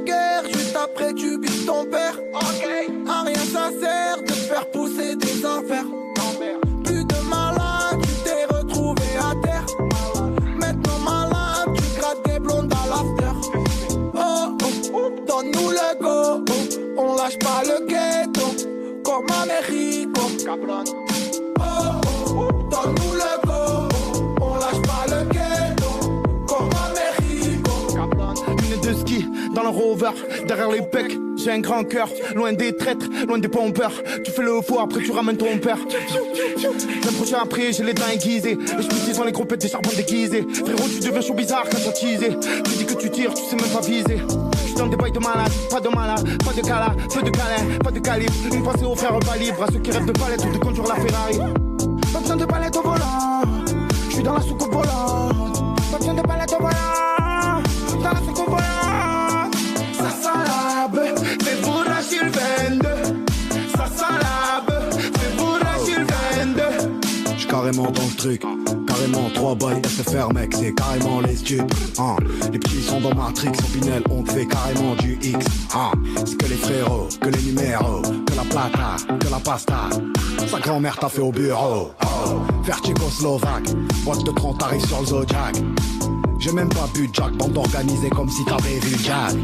guerre, juste après tu bises ton père. Ok. À rien ça sert de te faire pousser des enfers. Plus de malade, tu t'es retrouvé à terre. Maintenant malade, tu grattes des blondes à l'after. Oh, oh, donne-nous le go, oh, on lâche pas le ghetto. Comme Américo, cabron. Oh, oh, oh, donne-nous le go, oh, on lâche pas le ghetto. Comme Américo, cabron. Lunettes de ski dans le rover, derrière les pecs. J'ai un grand cœur, loin des traîtres, loin des pompeurs. Tu fais le fou, après tu ramènes ton père. J'approche après, j'ai les dents aiguisées. Et je me dans les groupettes des charbons déguisés. Frérot, tu deviens chaud bizarre quand t'as teasé. Tu dis que tu tires, tu sais même pas viser. J'suis dans des bails de malade, pas de malade, pas de cala, peu de câlin, pas de calibre. Une pensée au frère pas libre, à ceux qui rêvent de palette ou de conduire la Ferrari. Pas besoin de palette au volant, j'suis dans la soucoupe volante. Pas besoin de palette au volant, dans la soucoupe volante. Ça sent la bœuf, fais bourrage il 22. Ça sent la bœuf, fais bourrage il 22. J'suis carrément dans le truc, carrément 3 bails SFR mec, c'est carrément les stupes. Les petits sont dans Matrix, au Pinel on te fait carrément du X. C'est que les frérots, que les numéros, que la plata, que la pasta. Sa grand-mère t'a fait au bureau. Faire tchécoslovaque, boîte de 30 arrive sur le Zodiac. J'ai même pas bu de Jack, bande organisée comme si t'avais vu Jack.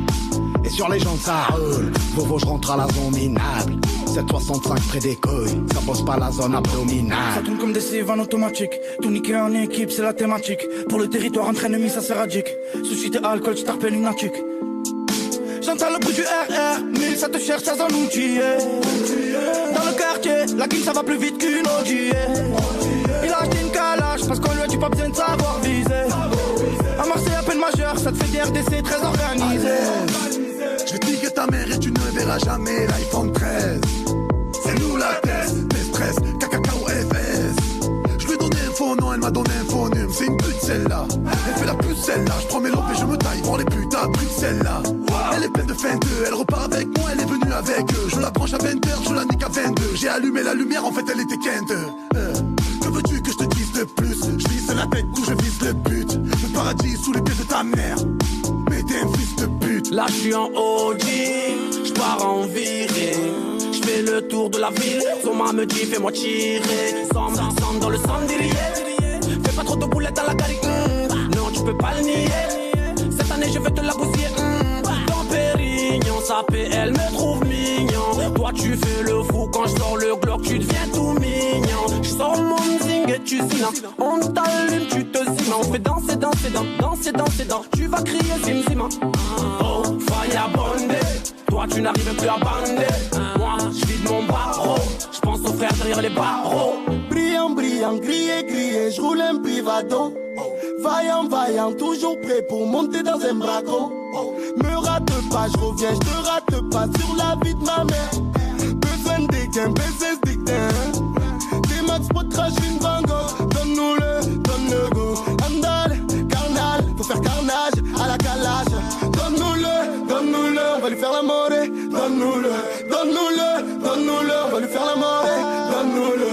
Et sur les jambes ça roule, Vovo je rentre à la zone minable. 765 près des couilles, ça bosse pas la zone abdominale. Ça tourne comme des cives en automatique, tout niqué en équipe c'est la thématique. Pour le territoire entre ennemis ça sert à dick. Suscité alcool, tu t'appelles une natique. J'entends le bruit du RR, 1000 ça te cherche, ça zone outillé. Dans le quartier, la guine ça va plus vite qu'une Audi. Il a acheté une calache parce qu'on lui a dit pas besoin de savoir viser. À Marseille à peine majeur, ça te fait des RDC très organisé. Je vais piquer ta mère et tu ne verras jamais l'iPhone 13. C'est nous la tête, des stress, KKKO FS. Je lui ai donné un faux nom, elle m'a donné un faux nume. C'est une pute celle-là, elle fait la pute celle-là. Je prends mes lopes et je me taille pour les putes à brut celle-là. Elle est pleine de fin elle repart avec moi, elle est venue avec eux. Je la branche à 20h, je la nique à 22. J'ai allumé la lumière, en fait elle était quinte. Que veux-tu que je te dise de plus? Je vise la tête où je vise le but. Le paradis sous les pieds de ta mère. Mais t'es un fils de pute. Là j'suis en Audi, j'pars en virée. J'fais le tour de la ville, Zoma me dit fais-moi tirer. Somme dans le cendrier. Fais pas trop de boulettes dans la galerie. Non tu peux pas le nier. Cette année je vais te la bousiller. Dans Pérignon sa PL me trouve mignon. Toi tu fais le fou quand je sors le Glock, tu deviens tout mignon. Je sors mon zing et tu silences. On t'allume, tu te zimes. On fait danser, tu vas crier zim zim. Oh, fire bondé. Toi tu n'arrives plus à bander. Moi je vide mon barreau. Je pense aux frères derrière les barreaux. Brillant, grillé, je roule un privado. Vaillant, toujours prêt pour monter dans un braco. Me rate pas, je reviens, je te rate pas sur la vie de ma mère. Besoin des gains, baiser des gains. Des max pour trash une Van Gogh. Donne le go. Andale, carnal, faut faire carnage à la calage. Donne-nous-le, on va lui faire la morée. Donne-nous-le, on va lui faire la morée. Donne-nous-le.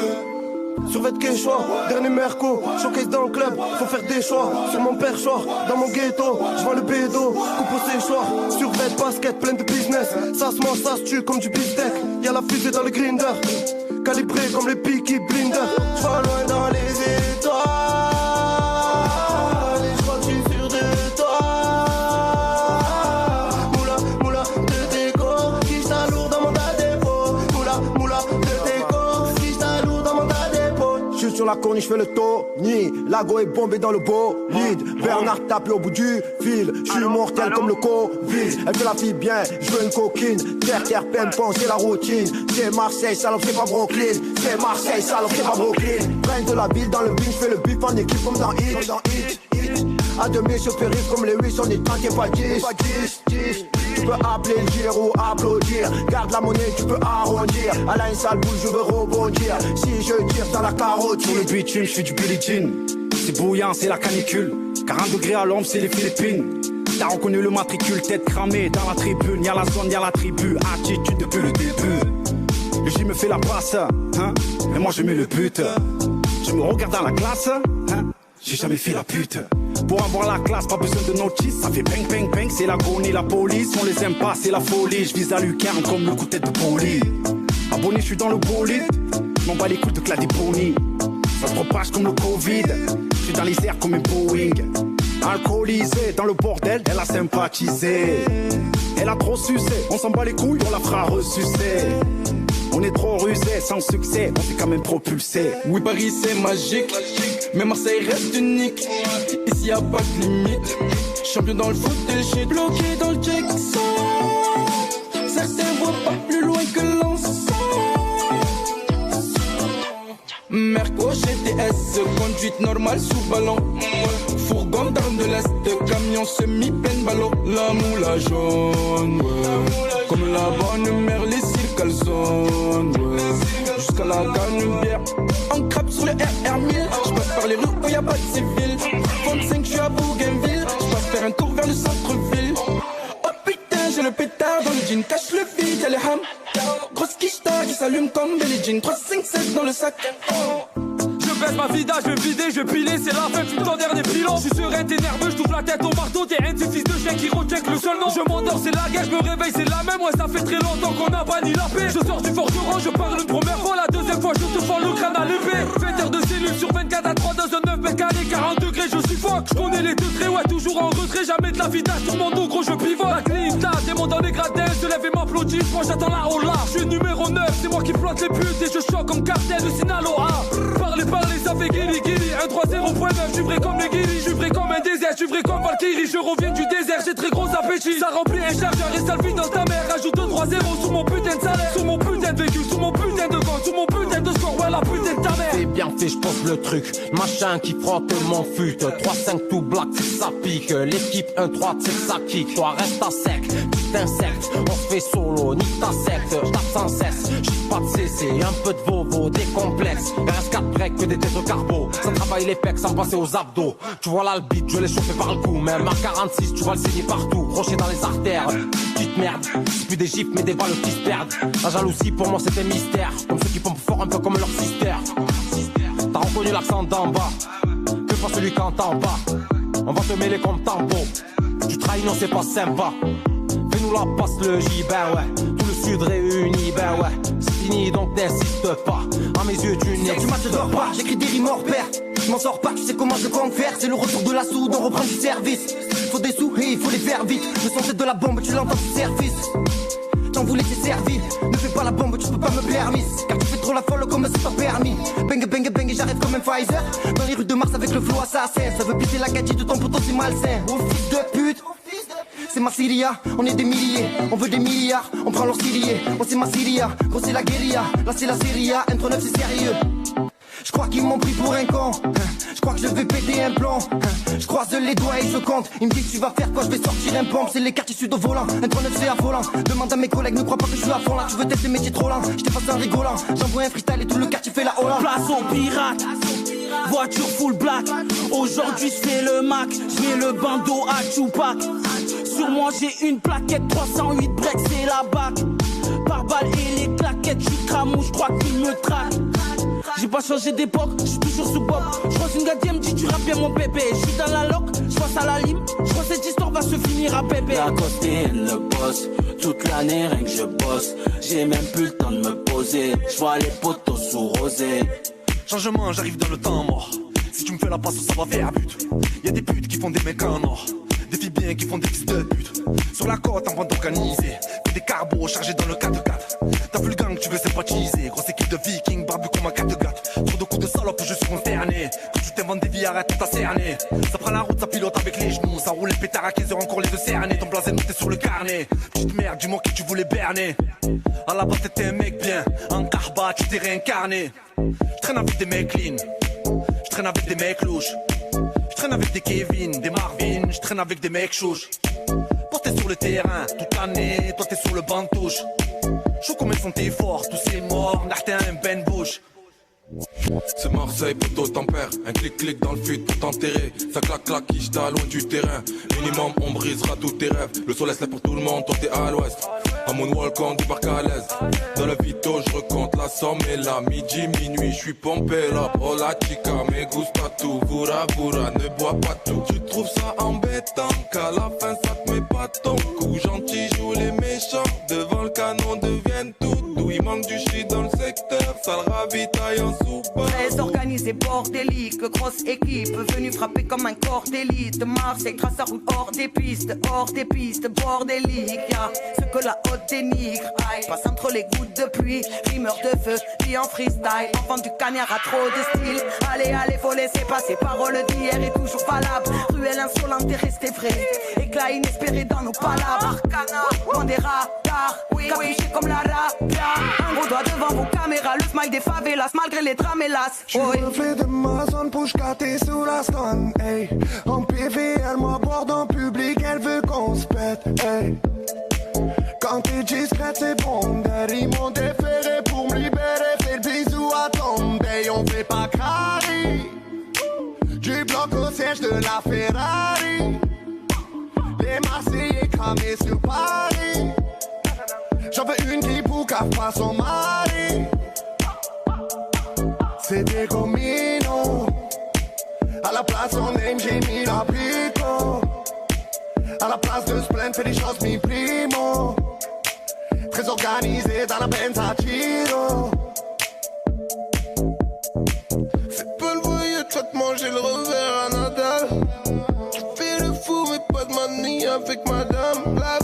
Survêt Quechua, dernier Merco, showcase dans le club, faut faire des choix. Sur mon perchoir, dans mon ghetto, je vends le bédo, coupe au séchoir. Survêt basket, plein de business, ça se mange, ça se tue comme du beefsteak. Y'a la fusée dans le grinder, calibré comme les Peaky Blinders. Je vois loin dans les étoiles, et je crois que je suis sûr de toi. Moula, de déco, qui t'a lourd dans mon tas dépôt. Moula, de déco, qui t'a lourd dans mon tas dépôt. Je suis sur la corniche, je fais le Tony. Lago est bombé dans le bolide. Bernard tape au bout du fil. Je suis mortel comme le Covid. Elle fait la fille bien, je veux une coquine. Terre, pimpon, c'est la routine. C'est Marseille, salope, c'est pas Brooklyn. C'est Marseille, salope, c'est pas Brooklyn. Reine de la ville dans le bing, je fais le bif en équipe comme dans Hit. À demi, je fais rire comme les 8, on est 30 et pas 10. Tu peux appeler le giro, applaudir. Garde la monnaie, tu peux arrondir. À la une sale boule, je veux rebondir. Si je tire dans la carotide. Sur le bitume, je fais du Billie Jean. C'est bouillant, c'est la canicule. 40 degrés à l'ombre, c'est les Philippines. T'as reconnu le matricule, tête cramée dans la tribune. Y'a la zone, y'a la tribu, attitude depuis le début. Le J me fait la passe, hein, mais moi je mets le but. Je me regarde dans la glace, hein, j'ai jamais fait la pute. Pour avoir la classe, pas besoin de notice. Ça fait bang bang bang, c'est l'agonie, la police. On les aime pas, c'est la folie. Je vise la lucarne comme le coup de tête de poli. Abonné, je suis dans le bolide. M'en bats les couilles de Cladiponi. Ça se propage comme le Covid. Je suis dans les airs comme une Boeing. Alcoolisé dans le bordel, elle a sympathisé. Elle a trop sucé, on s'en bat les couilles, on la fera ressucer. On est trop rusé, sans succès, on s'est quand même propulsé. Oui, Paris c'est magique, mais Marseille reste unique. Ici y'a pas de limite. Champion dans le foot et le shit. Bloqué dans le Jackson. Certains voient pas plus loin que l'encens. Merco GTS, conduite normale sous ballon. Fourgon d'armes de l'Est, camion semi-pleine ballot. La moula jaune, ouais. Comme la bonne mère, les cils calzone, ouais. Jusqu'à la canne bière. En crabe sur le RR1000. J'passe par les rues où y'a pas de civil. 25, j'suis à Bougainville. J'passe faire un tour vers le centre-ville. Oh putain, j'ai le pétard dans le jean. Cache le vide, y'a les hams. Grosse quicheta qui s'allume comme Billie Jean. 3, 5, 7 dans le sac. Je baisse ma vida, je vais vider, je vais piler. C'est la fin, putain, dernier bilan. Je suis serein, t'es nerveux, je t'ouvre la tête au marteau. T'es un de ces fils de chien qui recheck le seul nom. Je m'endors, c'est la guerre, je me réveille, c'est la même. Ouais, ça fait très longtemps qu'on n'a pas ni la paix. Je sors du forgeron, je parle une première fois. La deuxième fois, je te fends le crâne à l'épée. Fêteur de cellules sur 24 à 3 dans un 9 mètres carrés, 40 degrés, je suffoque. Je connais les deux traits, ouais, toujours en retrait. Jamais de la vida sur mon dos, gros, je pivote. La clim, t'as des mondes dans les gradins. Se lève et m'applaudit, moi j'attends la hola. Je suis numéro 9, c'est moi qui flotte les putes. Et je choque comme cartel de Sinaloa. Parler, ça fait guili. 1-3-0.9, je suis vrai comme les guiris, je suis vrai comme un désert, je suis vrai comme Valkyrie, je reviens du désert, j'ai très gros appétit. Ça remplit un chargeur et ça le vide dans ta mère. Rajoute 2-3-0 sur mon putain de salaire, sur mon putain de véhicule, sur mon putain de gant, sur mon putain de score, ouais la putain de ta mère. C'est bien fait, je pose le truc, machin qui frotte mon fut. 3-5 tout black, ça pique, l'équipe 1-3, c'est ça kick. Toi reste à sec, putain secte, on se fait solo, nique ta secte. Je tape sans cesse, j'suis pas de CC, un peu de vovo, des complexes. Il reste 4 breaks que des têtes de carbo. Ça travaille les pecs sans passer aux abdos. Tu vois là le beat, je l'ai chauffé par le cou. Même à 46, tu vois le saigner partout. Rocher dans les artères, petite merde. C'est plus des gifs mais des balles qui se perdent. La jalousie pour moi c'était mystère. Comme ceux qui pompent fort un peu comme leur sister. T'as reconnu l'accent d'en bas, que pas celui qui entend pas. On va te mêler comme tambour. Tu trahis non c'est pas sympa. Fais-nous la passe le J, ben ouais. Tout le sud réuni, ben ouais. C'est fini donc n'insiste pas. À mes yeux tu n'existes pas. Tu dors pas, j'écris des rimes hors pair. Je m'en sors pas, tu sais comment je compte faire. C'est le retour de la soude, on reprend du service. Faut des sous et il faut les faire vite. Le son c'est de la bombe, tu l'entends du service. T'en voulais t'es servi. Ne fais pas la bombe, tu peux pas me permis. Car tu fais trop la folle comme c'est pas permis. Bang bang bang et j'arrive comme un Pfizer. Dans les rues de Mars avec le flow assassin. Ça veut pisser la gadget de ton poteau, c'est malsain. Oh fils de pute, c'est Marsilia, on est des milliers, on veut des milliards, on prend leur cilier, oh c'est Marsilia, gros c'est la guérilla, là c'est la série A, 1-3-9 c'est sérieux. Je crois qu'ils m'ont pris pour un con, je crois que je vais péter un plomb, je croise les doigts et je compte, ils me disent tu vas faire quoi, je vais sortir un pompe, c'est les quartiers sud au volant, 1-3-9 c'est affolant, demande à mes collègues, ne crois pas que je suis à fond là, tu veux tester mais c'est trop lent, je t'efface en rigolant, j'envoie un freestyle et tout le quartier fait la hola. Place aux pirates, voiture full black, aujourd'hui je fais le Mac, je mets le bandeau à Tupac. Sur moi j'ai une plaquette 308 breaks, c'est la bac. Par balle et les claquettes, je suis cramou, je crois qu'il me traque. J'ai pas changé d'époque, je suis toujours sous Bob. Je crois une gadienne me dit tu rappes bien mon bébé. Je suis dans la loc, je passe à la lime. Je crois cette histoire va se finir à bébé. La costine, le boss, toute l'année rien que je bosse. J'ai même plus le temps de me poser. Je vois les poteaux sous rosé. Changement, j'arrive dans le temps mort. Si tu me fais la passe, ça va faire but. Y'a des putes qui font des mecs en or. Des filles bien qui font des fils de pute. Sur la côte en bande organisée. Fais des carbos chargés dans le 4x4. T'as vu le gang, tu veux sympathiser. Grosse équipe de vikings, barbu comme un 4x4. Trop de coups de salope, je suis concerné. Quand tu t'inventes des vies, arrête, t'as cerné. Ça prend la route, ça pilote avec les genoux. Ça roule les pétards à 15h, encore les deux cernés. Ton blason noté sur le carnet. Petite merde, dis-moi qui tu voulais berner. À la base, t'étais un mec bien. En carba, tu t'es réincarné. J'traîne avec des mecs clean. J'traîne avec des mecs louches. J'traîne avec des Kevin, des Marvin. J'traîne avec des mecs chouches. Posté sur le terrain toute l'année, toi t'es sur le banc de touche. Chaud comme elles sont tes forts, tous ces morts, Nartin, Ben Bush. C'est Marseille, poteau tempère. Un clic-clic dans le fut pour t'enterrer. Ça claque-claque, quicheta loin du terrain. Minimum, on brisera tous tes rêves. Le soleil c'est pour tout le monde, toi t'es à l'ouest. À mon walk on débarque à l'aise. Dans la vito je recompte la somme et là midi, minuit, je suis pompé là. Oh la chica, me gusta tout, bourra bourra, ne bois pas tout. Tu trouves ça embêtant qu'à la fin ça te met pas ton coup. Gentil joue les méchants, devant le canon deviennent tout doux. Il manque du shit dans le secteur, ça le ravitaille en soupe. Très organisé, bordélique, grosse équipe venue frapper comme un corps d'élite. Marseille trace sa route hors des pistes, bordélique. Y'a ce que la haute dénigre, aïe, passe entre les gouttes de pluie. Rimeur de feu, vie en freestyle, enfant du cagnard a trop de style. Allez, faut laisser passer, parole d'hier est toujours valable. Ruelle insolente est restée vraie, éclat inespéré dans nos palabres. Arcana, loin des radars, capuché comme la rata. Un gros doigt devant vos caméras, le smile des favelas malgré les drames hélas. Je refais de ma zone pour j'cater sous la stone, hey. En PV, elle m'aborde en public, elle veut qu'on se pète, hey. Quand t'es discrète, c'est bon, derrière mon déféré pour me libérer, fais le bisou à tomber, on fait pas carré. Du bloc au siège de la Ferrari, les Marseillais cramés sur Paris. J'en veux une qui boucave pas son mari. C'est des gominos. À la place son name j'ai mis la pico. À la place de se plaindre fais des choses mi primo. Très organisé dans la Benza Giro. Fais pas le voyage, tu vas te manger le revers à Nadal. Tu fais le fou mais pas de manie avec madame. La